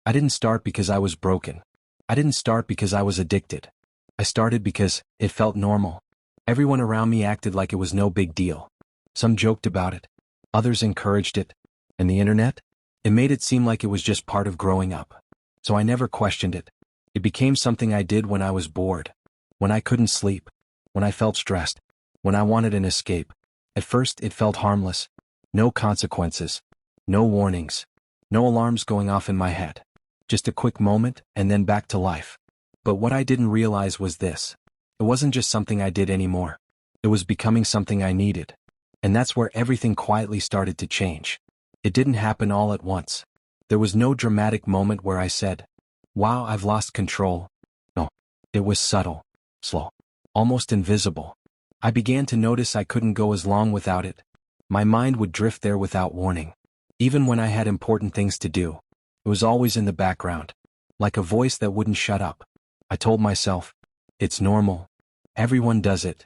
I didn't start because I was broken. I didn't start because I was addicted. I started because it felt normal. Everyone around me acted like it was no big deal. Some joked about it. Others encouraged it. And the internet? It made it seem like it was just part of growing up. So I never questioned it. It became something I did when I was bored. When I couldn't sleep. When I felt stressed. When I wanted an escape. At first, it felt harmless. No consequences. No warnings. No alarms going off in my head. Just a quick moment, and then back to life. But what I didn't realize was this. It wasn't just something I did anymore. It was becoming something I needed. And that's where everything quietly started to change. It didn't happen all at once. There was no dramatic moment where I said, "Wow, I've lost control." No. It was subtle. Slow. Almost invisible. I began to notice I couldn't go as long without it. My mind would drift there without warning. Even when I had important things to do. It was always in the background. Like a voice that wouldn't shut up. I told myself, it's normal. Everyone does it.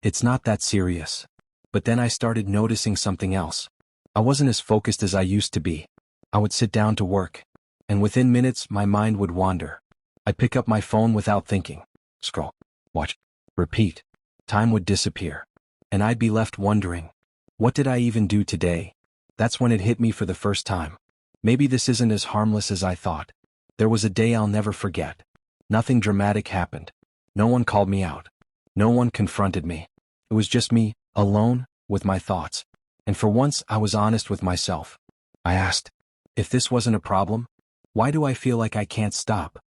It's not that serious. But then I started noticing something else. I wasn't as focused as I used to be. I would sit down to work. And within minutes, my mind would wander. I'd pick up my phone without thinking. Scroll. Watch. Repeat. Time would disappear. And I'd be left wondering, what did I even do today? That's when it hit me for the first time. Maybe this isn't as harmless as I thought. There was a day I'll never forget. Nothing dramatic happened. No one called me out. No one confronted me. It was just me, alone, with my thoughts. And for once, I was honest with myself. I asked, if this wasn't a problem, why do I feel like I can't stop?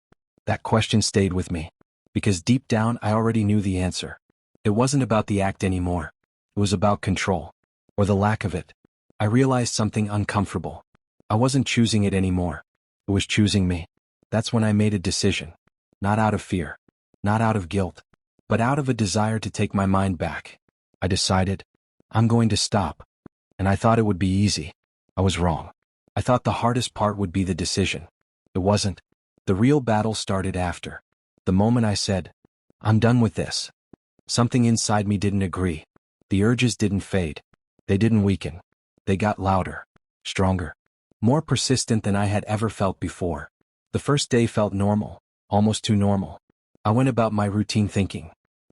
That question stayed with me. Because deep down, I already knew the answer. It wasn't about the act anymore. It was about control. Or the lack of it. I realized something uncomfortable. I wasn't choosing it anymore. It was choosing me. That's when I made a decision. Not out of fear. Not out of guilt. But out of a desire to take my mind back. I decided, I'm going to stop. And I thought it would be easy. I was wrong. I thought the hardest part would be the decision. It wasn't. The real battle started after. The moment I said, I'm done with this. Something inside me didn't agree. The urges didn't fade. They didn't weaken. They got louder. Stronger. More persistent than I had ever felt before. The first day felt normal. Almost too normal. I went about my routine thinking,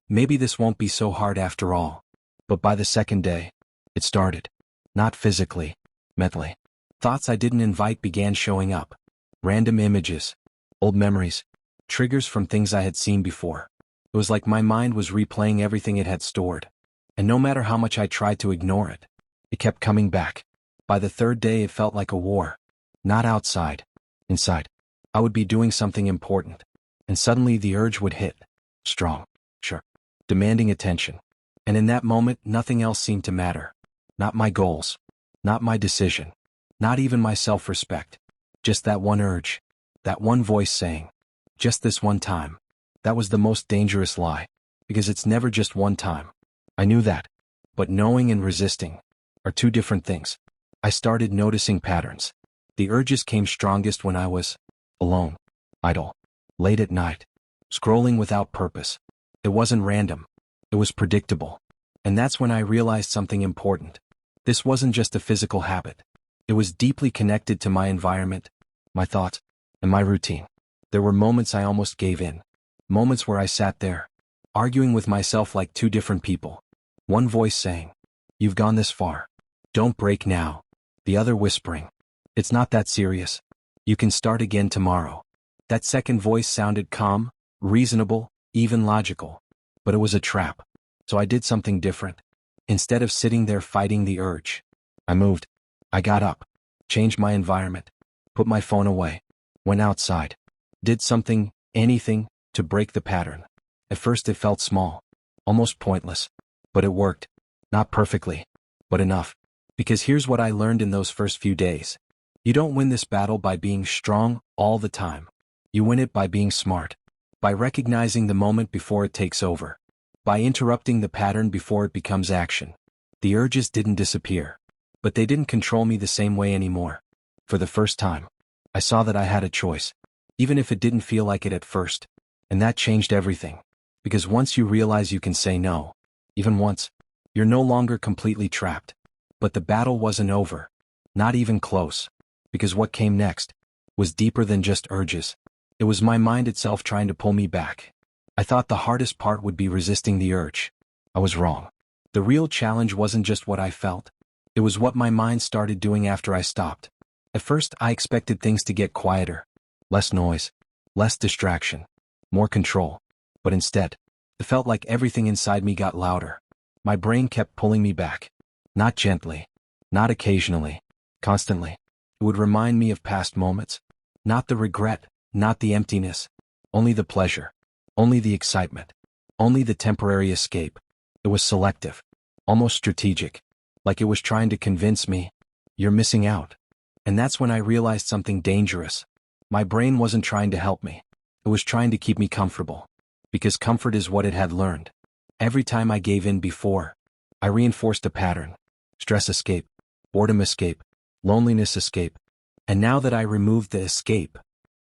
maybe this won't be so hard after all. But by the second day, it started. Not physically, mentally. Thoughts I didn't invite began showing up. Random images, old memories, triggers from things I had seen before. It was like my mind was replaying everything it had stored. And no matter how much I tried to ignore it, it kept coming back. By the third day, it felt like a war. Not outside, inside. I would be doing something important. And suddenly the urge would hit. Strong, sure, demanding attention. And in that moment, nothing else seemed to matter. Not my goals. Not my decision. Not even my self-respect. Just that one urge. That one voice saying, just this one time. That was the most dangerous lie. Because it's never just one time. I knew that. But knowing and resisting are two different things. I started noticing patterns. The urges came strongest when I was alone, idle, late at night, scrolling without purpose. It wasn't random. It was predictable. And that's when I realized something important. This wasn't just a physical habit. It was deeply connected to my environment, my thoughts, and my routine. There were moments I almost gave in. Moments where I sat there, arguing with myself like two different people. One voice saying, you've gone this far. Don't break now. The other whispering, it's not that serious. You can start again tomorrow. That second voice sounded calm, reasonable, even logical. But it was a trap. So I did something different. Instead of sitting there fighting the urge, I moved. I got up, changed my environment, put my phone away, went outside, did something, anything, to break the pattern. At first it felt small, almost pointless. But it worked. Not perfectly, but enough. Because here's what I learned in those first few days. You don't win this battle by being strong all the time. You win it by being smart. By recognizing the moment before it takes over. By interrupting the pattern before it becomes action. The urges didn't disappear. But they didn't control me the same way anymore. For the first time, I saw that I had a choice. Even if it didn't feel like it at first. And that changed everything. Because once you realize you can say no, even once, you're no longer completely trapped. But the battle wasn't over. Not even close. Because what came next? was deeper than just urges. It was my mind itself trying to pull me back. I thought the hardest part would be resisting the urge. I was wrong. The real challenge wasn't just what I felt. It was what my mind started doing after I stopped. At first, I expected things to get quieter. Less noise, less distraction, more control. But instead, it felt like everything inside me got louder. My brain kept pulling me back. Not gently, not occasionally, constantly. It would remind me of past moments. Not the regret, not the emptiness. Only the pleasure. Only the excitement. Only the temporary escape. It was selective. Almost strategic. Like it was trying to convince me, you're missing out. And that's when I realized something dangerous. My brain wasn't trying to help me. It was trying to keep me comfortable. Because comfort is what it had learned. Every time I gave in before, I reinforced a pattern. Stress escape, boredom escape, loneliness escape. And now that I removed the escape,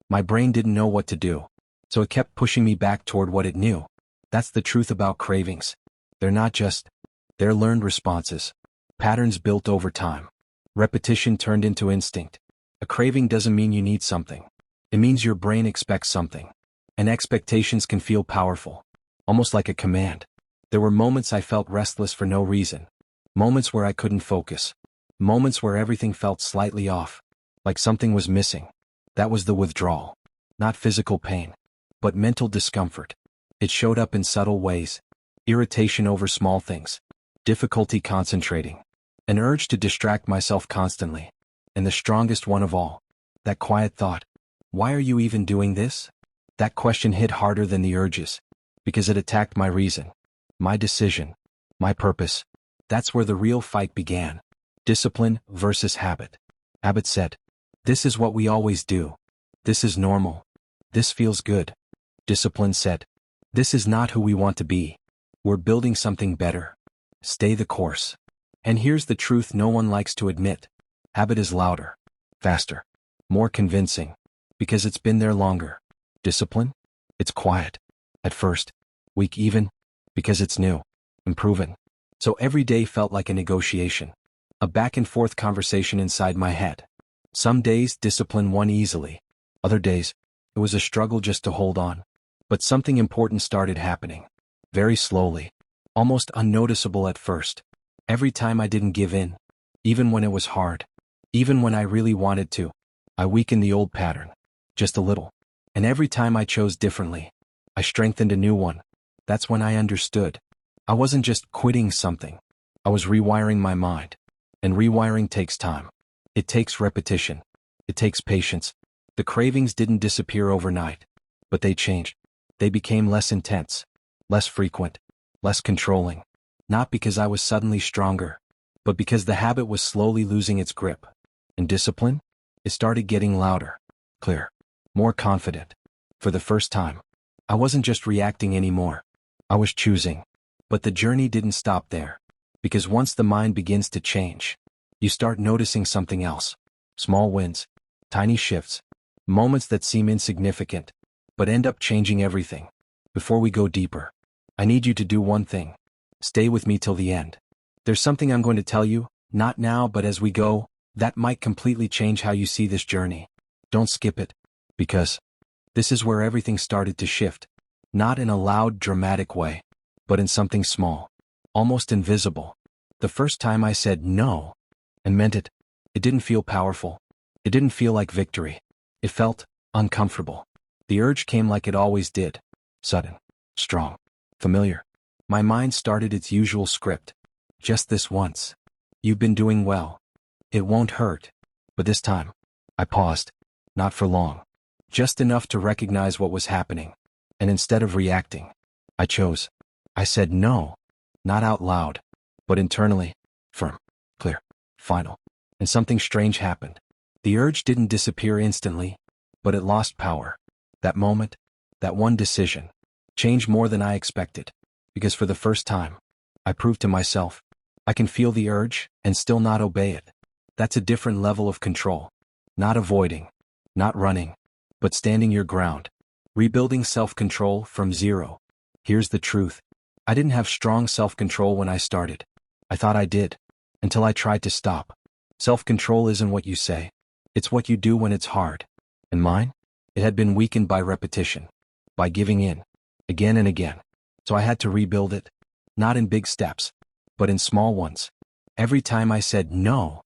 my brain didn't know what to do. So it kept pushing me back toward what it knew. That's the truth about cravings. They're learned responses. Patterns built over time. Repetition turned into instinct. A craving doesn't mean you need something. It means your brain expects something. And expectations can feel powerful. Almost like a command. There were moments I felt restless for no reason. Moments where I couldn't focus. Moments where everything felt slightly off. Like something was missing. That was the withdrawal. Not physical pain. But mental discomfort. It showed up in subtle ways. Irritation over small things. Difficulty concentrating. An urge to distract myself constantly. And the strongest one of all. That quiet thought. Why are you even doing this? That question hit harder than the urges. Because it attacked my reason. My decision. My purpose. That's where the real fight began. Discipline versus habit. Habit said, this is what we always do. This is normal. This feels good. Discipline said, this is not who we want to be. We're building something better. Stay the course. And here's the truth no one likes to admit. Habit is louder, faster, more convincing, because it's been there longer. Discipline? It's quiet. At first, weak even, because it's new, unproven. So every day felt like a negotiation. A back and forth conversation inside my head. Some days discipline won easily. Other days, it was a struggle just to hold on. But something important started happening. Very slowly. Almost unnoticeable at first. Every time I didn't give in. Even when it was hard. Even when I really wanted to. I weakened the old pattern. Just a little. And every time I chose differently, I strengthened a new one. That's when I understood. I wasn't just quitting something. I was rewiring my mind. And rewiring takes time. It takes repetition. It takes patience. The cravings didn't disappear overnight. But they changed. They became less intense. Less frequent. Less controlling. Not because I was suddenly stronger. But because the habit was slowly losing its grip. And discipline? It started getting louder. Clear. More confident. For the first time. I wasn't just reacting anymore. I was choosing. But the journey didn't stop there. Because once the mind begins to change, you start noticing something else. Small wins. Tiny shifts. Moments that seem insignificant, but end up changing everything. Before we go deeper, I need you to do one thing. Stay with me till the end. There's something I'm going to tell you, not now but as we go, that might completely change how you see this journey. Don't skip it. Because this is where everything started to shift. Not in a loud, dramatic way, but in something small. Almost invisible. The first time I said no, and meant it, it didn't feel powerful. It didn't feel like victory. It felt uncomfortable. The urge came like it always did. Sudden, strong, familiar. My mind started its usual script. Just this once. You've been doing well. It won't hurt. But this time, I paused. Not for long. Just enough to recognize what was happening. And instead of reacting, I chose. I said no. Not out loud, but internally. Firm, clear, final. And something strange happened. The urge didn't disappear instantly, but it lost power. That moment, that one decision, changed more than I expected. Because for the first time, I proved to myself, I can feel the urge and still not obey it. That's a different level of control. Not avoiding, not running, but standing your ground. Rebuilding self-control from zero. Here's the truth. I didn't have strong self-control when I started. I thought I did, until I tried to stop. Self-control isn't what you say. It's what you do when it's hard. And mine? It had been weakened by repetition, by giving in, again and again. So I had to rebuild it, not in big steps, but in small ones. Every time I said no,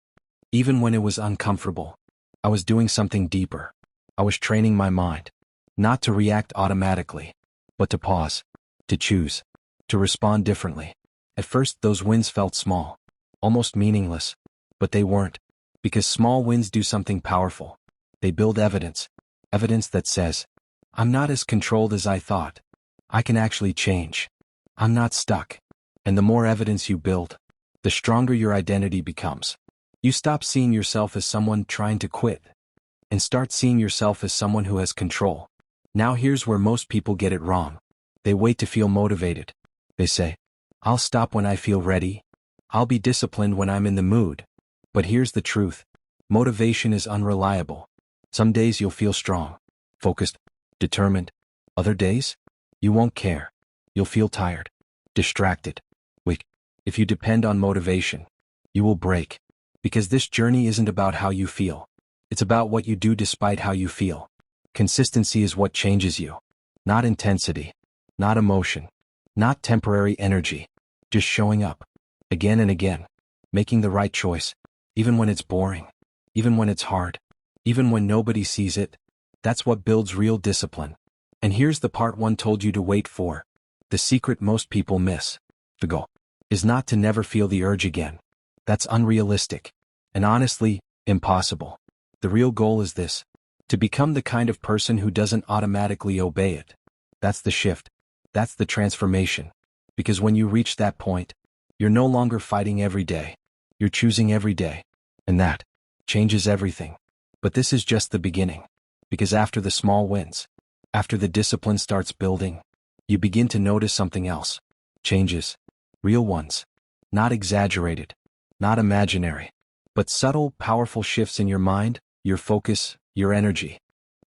even when it was uncomfortable, I was doing something deeper. I was training my mind, not to react automatically, but to pause, to choose, to respond differently. At first, those wins felt small, almost meaningless, but they weren't, because small wins do something powerful. They build evidence that says, I'm not as controlled as I thought. I can actually change. I'm not stuck. And the more evidence you build, the stronger your identity becomes. You stop seeing yourself as someone trying to quit, and start seeing yourself as someone who has control. Now here's where most people get it wrong. They wait to feel motivated. They say, I'll stop when I feel ready. I'll be disciplined when I'm in the mood. But here's the truth. Motivation is unreliable. Some days you'll feel strong, focused, determined. Other days, you won't care. You'll feel tired, distracted, weak. If you depend on motivation, you will break. Because this journey isn't about how you feel. It's about what you do despite how you feel. Consistency is what changes you. Not intensity, not emotion, not temporary energy. Just showing up, again and again, making the right choice, even when it's boring, even when it's hard, even when nobody sees it. That's what builds real discipline. And here's the part one told you to wait for. The secret most people miss. The goal is not to never feel the urge again. That's unrealistic. And honestly, impossible. The real goal is this: to become the kind of person who doesn't automatically obey it. That's the shift. That's the transformation. Because when you reach that point, you're no longer fighting every day. You're choosing every day. And that changes everything. But this is just the beginning. Because after the small wins, after the discipline starts building, you begin to notice something else. Changes. Real ones. Not exaggerated. Not imaginary. But subtle, powerful shifts in your mind, your focus, your energy.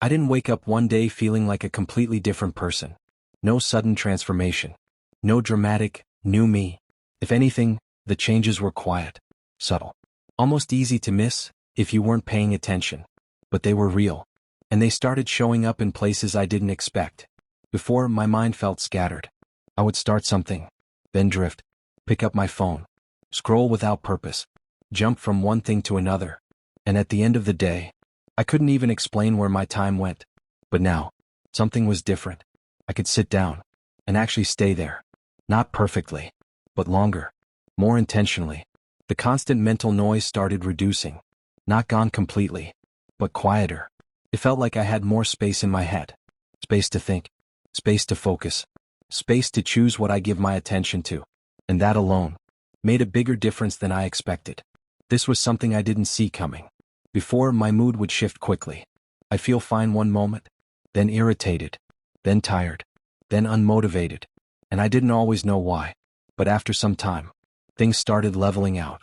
I didn't wake up one day feeling like a completely different person. No sudden transformation. No dramatic, new me. If anything, the changes were quiet, subtle, almost easy to miss if you weren't paying attention. But they were real. And they started showing up in places I didn't expect. Before, my mind felt scattered. I would start something, then drift, pick up my phone, scroll without purpose, jump from one thing to another. And at the end of the day, I couldn't even explain where my time went. But now, something was different. I could sit down and actually stay there. Not perfectly, but longer, more intentionally. The constant mental noise started reducing. Not gone completely, but quieter. It felt like I had more space in my head. Space to think, space to focus, space to choose what I give my attention to. And that alone made a bigger difference than I expected. This was something I didn't see coming. Before, my mood would shift quickly. I'd feel fine one moment, then irritated, then tired, then unmotivated. And I didn't always know why. But after some time, things started leveling out.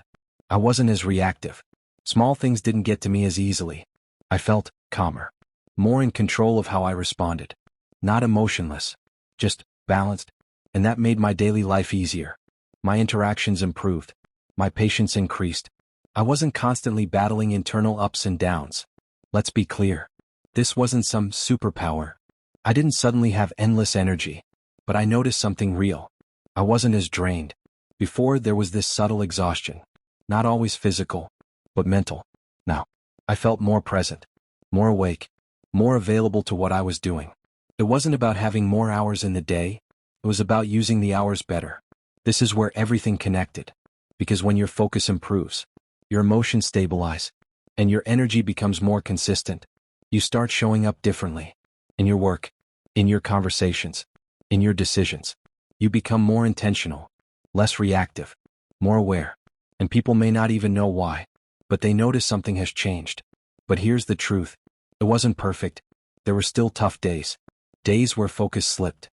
I wasn't as reactive. Small things didn't get to me as easily. I felt calmer, more in control of how I responded. Not emotionless, just balanced. And that made my daily life easier. My interactions improved. My patience increased. I wasn't constantly battling internal ups and downs. Let's be clear. This wasn't some superpower. I didn't suddenly have endless energy. But I noticed something real. I wasn't as drained. Before, there was this subtle exhaustion. Not always physical, but mental. Now, I felt more present, more awake, more available to what I was doing. It wasn't about having more hours in the day. It was about using the hours better. This is where everything connected. Because when your focus improves, your emotions stabilize, and your energy becomes more consistent, you start showing up differently. In your work, in your conversations, in your decisions. You become more intentional, less reactive, more aware. And people may not even know why, but they notice something has changed. But here's the truth. It wasn't perfect. There were still tough days. Days where focus slipped.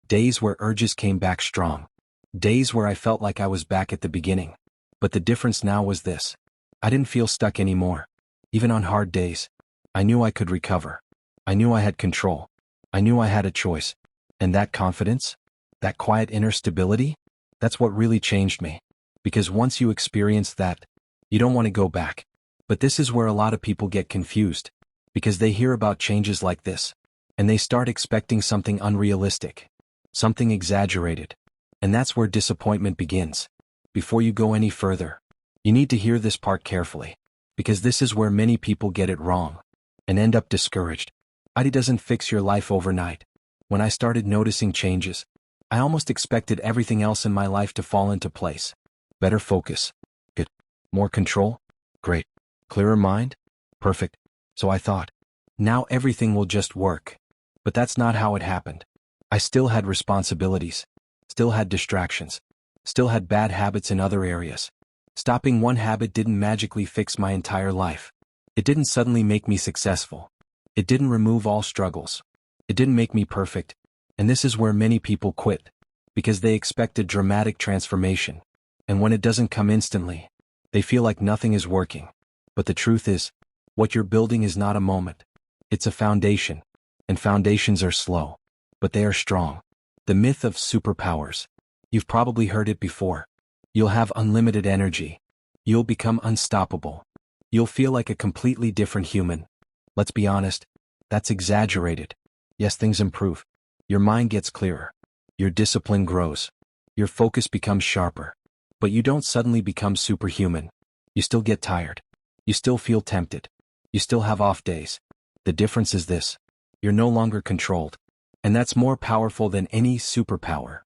Days where urges came back strong. Days where I felt like I was back at the beginning. But the difference now was this. I didn't feel stuck anymore. Even on hard days, I knew I could recover. I knew I had control. I knew I had a choice. And that confidence, that quiet inner stability, that's what really changed me. Because once you experience that, you don't want to go back. But this is where a lot of people get confused. because they hear about changes like this, and they start expecting something unrealistic, something exaggerated. And that's where disappointment begins. Before you go any further, you need to hear this part carefully, because this is where many people get it wrong and end up discouraged. IT doesn't fix your life overnight. When I started noticing changes, I almost expected everything else in my life to fall into place. Better focus. Good. More control? Great. Clearer mind? Perfect. So I thought, now everything will just work. But that's not how it happened. I still had responsibilities, still had distractions, still had bad habits in other areas. Stopping one habit didn't magically fix my entire life. It didn't suddenly make me successful. It didn't remove all struggles. It didn't make me perfect. And this is where many people quit, because they expect a dramatic transformation. And when it doesn't come instantly, they feel like nothing is working. But the truth is, what you're building is not a moment. It's a foundation. And foundations are slow, but they are strong. The myth of superpowers. You've probably heard it before. You'll have unlimited energy. You'll become unstoppable. You'll feel like a completely different human. Let's be honest, that's exaggerated. Yes, things improve. Your mind gets clearer. Your discipline grows. Your focus becomes sharper. But you don't suddenly become superhuman. You still get tired. You still feel tempted. You still have off days. The difference is this. You're no longer controlled. And that's more powerful than any superpower.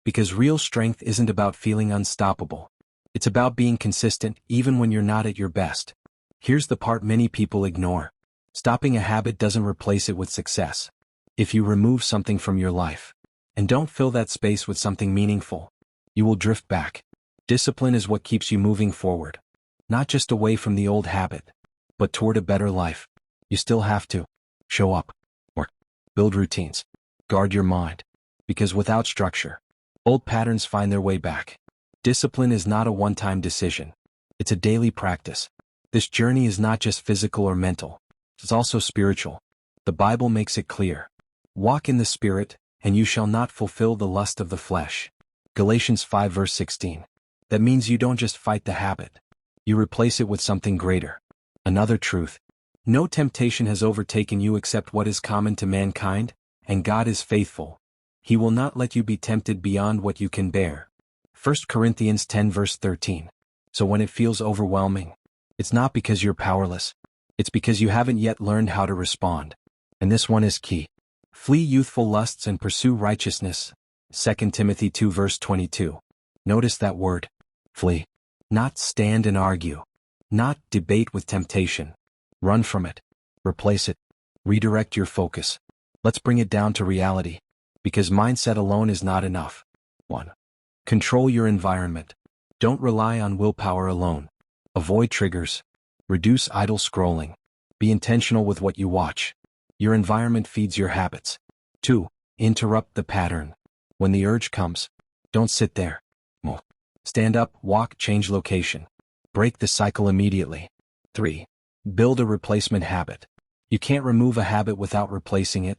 Because real strength isn't about feeling unstoppable. It's about being consistent even when you're not at your best. Here's the part many people ignore. Stopping a habit doesn't replace it with success. If you remove something from your life, and don't fill that space with something meaningful, you will drift back. Discipline is what keeps you moving forward. Not just away from the old habit, but toward a better life. You still have to show up, work, build routines, guard your mind. Because without structure, old patterns find their way back. Discipline is not a one-time decision. It's a daily practice. This journey is not just physical or mental. It's also spiritual. The Bible makes it clear. Walk in the Spirit, and you shall not fulfill the lust of the flesh. Galatians 5 verse 16. That means you don't just fight the habit. You replace it with something greater. Another truth. No temptation has overtaken you except what is common to mankind, and God is faithful. He will not let you be tempted beyond what you can bear. 1 Corinthians 10 verse 13. So when it feels overwhelming, it's not because you're powerless. It's because you haven't yet learned how to respond. And this one is key. Flee youthful lusts and pursue righteousness. 2 Timothy 2 verse 22. Notice that word. Flee. Not stand and argue. Not debate with temptation. Run from it. Replace it. Redirect your focus. Let's bring it down to reality. Because mindset alone is not enough. 1. Control your environment. Don't rely on willpower alone. Avoid triggers. Reduce idle scrolling. Be intentional with what you watch. Your environment feeds your habits. 2. Interrupt the pattern. When the urge comes, don't sit there. Move. Stand up, walk, change location. Break the cycle immediately. 3. Build a replacement habit. You can't remove a habit without replacing it.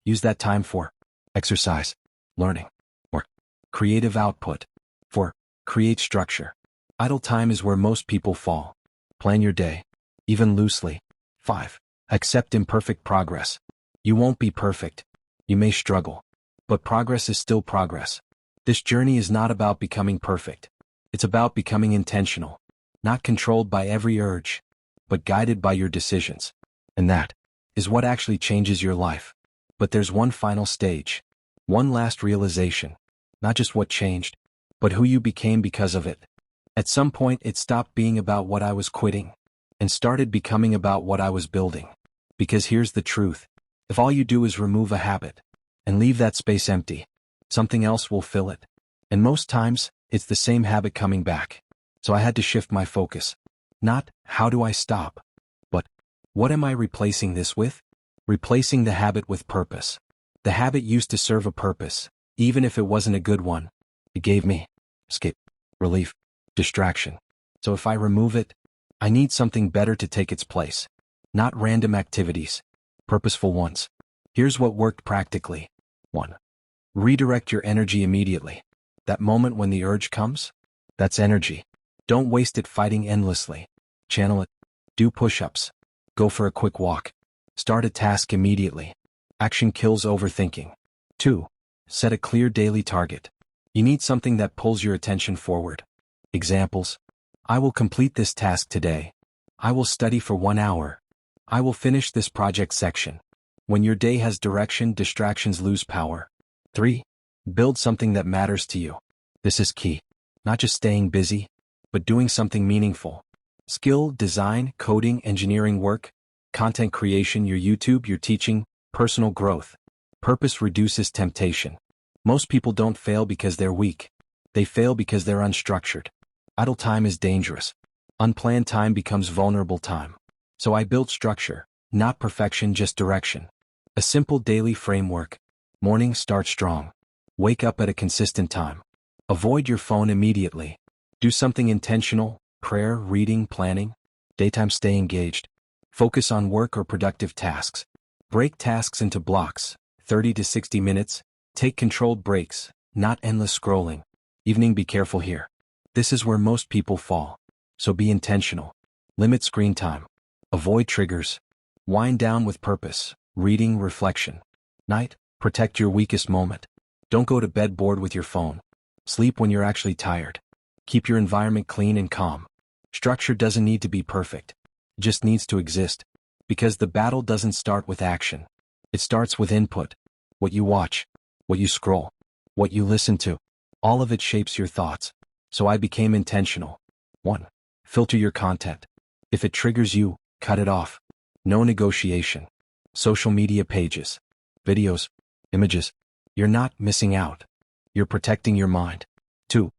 Use that time for exercise, learning, or creative output. 4. Create structure. Idle time is where most people fall. Plan your day, even loosely. 5. Accept imperfect progress. You won't be perfect. You may struggle. But progress is still progress. This journey is not about becoming perfect. It's about becoming intentional. Not controlled by every urge, but guided by your decisions. And that is what actually changes your life. But there's one final stage. One last realization. Not just what changed, but who you became because of it. At some point it stopped being about what I was quitting, and started becoming about what I was building. Because here's the truth. If all you do is remove a habit, and leave that space empty, something else will fill it. And most times, it's the same habit coming back. So I had to shift my focus. Not, how do I stop? But, what am I replacing this with? Replacing the habit with purpose. The habit used to serve a purpose, even if it wasn't a good one. It gave me escape, relief, distraction. So if I remove it, I need something better to take its place. Not random activities, purposeful ones. Here's what worked practically. 1. Redirect your energy immediately. That moment when the urge comes, that's energy. Don't waste it fighting endlessly. Channel it. Do push-ups. Go for a quick walk. Start a task immediately. Action kills overthinking. 2. Set a clear daily target. You need something that pulls your attention forward. Examples: I will complete this task today. I will study for 1 hour. I will finish this project section. When your day has direction, distractions lose power. 3. Build something that matters to you. This is key. Not just staying busy, but doing something meaningful. Skill, design, coding, engineering work, content creation, your YouTube, your teaching, personal growth. Purpose reduces temptation. Most people don't fail because they're weak. They fail because they're unstructured. Idle time is dangerous. Unplanned time becomes vulnerable time. So I built structure, not perfection, just direction. A simple daily framework. Morning, start strong. Wake up at a consistent time. Avoid your phone immediately. Do something intentional: prayer, reading, planning. Daytime, stay engaged. Focus on work or productive tasks. Break tasks into blocks, 30 to 60 minutes. Take controlled breaks, not endless scrolling. Evening, be careful here. This is where most people fall. So be intentional. Limit screen time. Avoid triggers. Wind down with purpose, reading, reflection. Night, protect your weakest moment. Don't go to bed bored with your phone. Sleep when you're actually tired. Keep your environment clean and calm. Structure doesn't need to be perfect. It just needs to exist. Because the battle doesn't start with action. It starts with input. What you watch, what you scroll, what you listen to. All of it shapes your thoughts. So I became intentional. 1. Filter your content. If it triggers you, cut it off. No negotiation. Social media pages, videos, images. You're not missing out. You're protecting your mind. 2.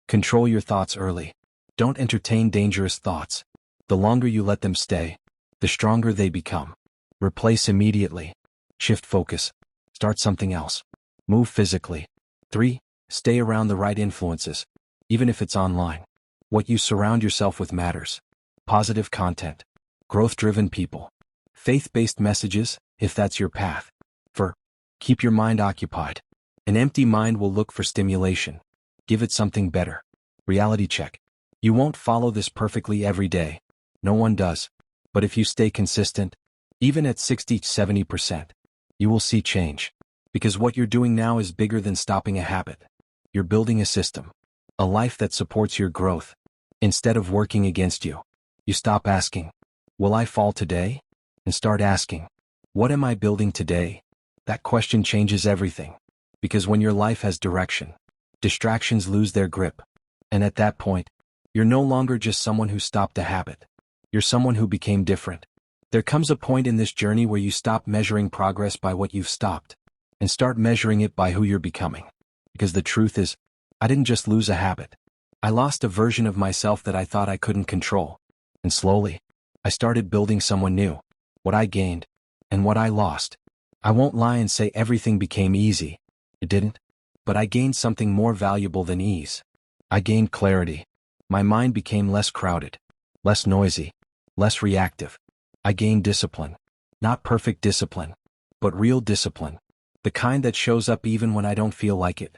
Control your thoughts early. Don't entertain dangerous thoughts. The longer you let them stay, the stronger they become. Replace immediately. Shift focus. Start something else. Move physically. 3. Stay around the right influences, even if it's online. What you surround yourself with matters. Positive content. Growth-driven people. Faith-based messages, if that's your path. 4. Keep your mind occupied. An empty mind will look for stimulation. Give it something better. Reality check. You won't follow this perfectly every day. No one does. But if you stay consistent, even at 60-70%, you will see change. Because what you're doing now is bigger than stopping a habit. You're building a system. A life that supports your growth. Instead of working against you. You stop asking, will I fall today? And start asking, what am I building today? That question changes everything. Because when your life has direction, distractions lose their grip. And at that point, you're no longer just someone who stopped a habit. You're someone who became different. There comes a point in this journey where you stop measuring progress by what you've stopped and start measuring it by who you're becoming. Because the truth is, I didn't just lose a habit. I lost a version of myself that I thought I couldn't control. And slowly, I started building someone new. What I gained and what I lost. I won't lie and say everything became easy. It didn't. But I gained something more valuable than ease. I gained clarity. My mind became less crowded, less noisy, less reactive. I gained discipline. Not perfect discipline, but real discipline. The kind that shows up even when I don't feel like it.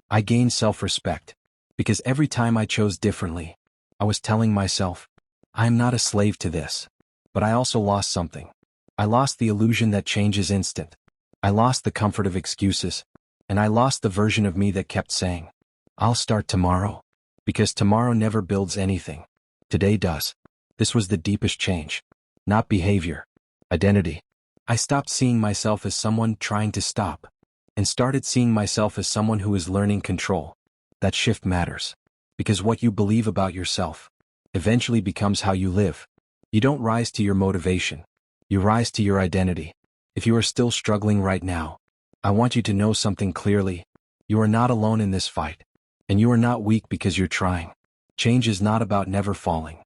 I gained self-respect. Because every time I chose differently, I was telling myself, I am not a slave to this. But I also lost something. I lost the illusion that change is instant. I lost the comfort of excuses. And I lost the version of me that kept saying, I'll start tomorrow. Because tomorrow never builds anything. Today does. This was the deepest change. Not behavior. Identity. I stopped seeing myself as someone trying to stop. And started seeing myself as someone who is learning control. That shift matters. Because what you believe about yourself eventually becomes how you live. You don't rise to your motivation. You rise to your identity. If you are still struggling right now, I want you to know something clearly. You are not alone in this fight. And you are not weak because you're trying. Change is not about never falling.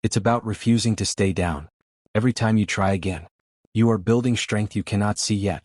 It's about refusing to stay down. Every time you try again, you are building strength you cannot see yet.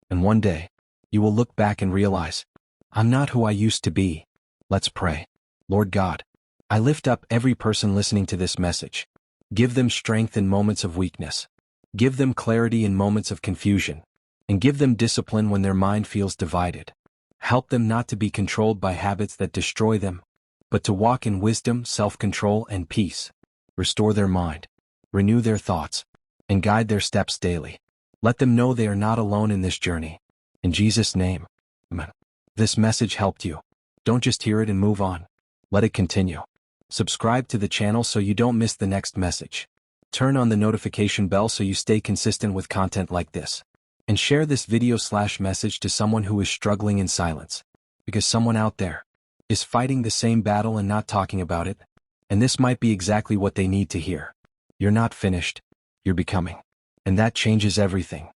And one day, you will look back and realize, I'm not who I used to be. Let's pray. Lord God, I lift up every person listening to this message. Give them strength in moments of weakness. Give them clarity in moments of confusion. And give them discipline when their mind feels divided. Help them not to be controlled by habits that destroy them, but to walk in wisdom, self-control, and peace. Restore their mind, renew their thoughts, and guide their steps daily. Let them know they are not alone in this journey. In Jesus' name, amen. This message helped you. Don't just hear it and move on. Let it continue. Subscribe to the channel so you don't miss the next message. Turn on the notification bell so you stay consistent with content like this. And share this video/message to someone who is struggling in silence. Because someone out there is fighting the same battle and not talking about it. And this might be exactly what they need to hear. You're not finished. You're becoming. And that changes everything.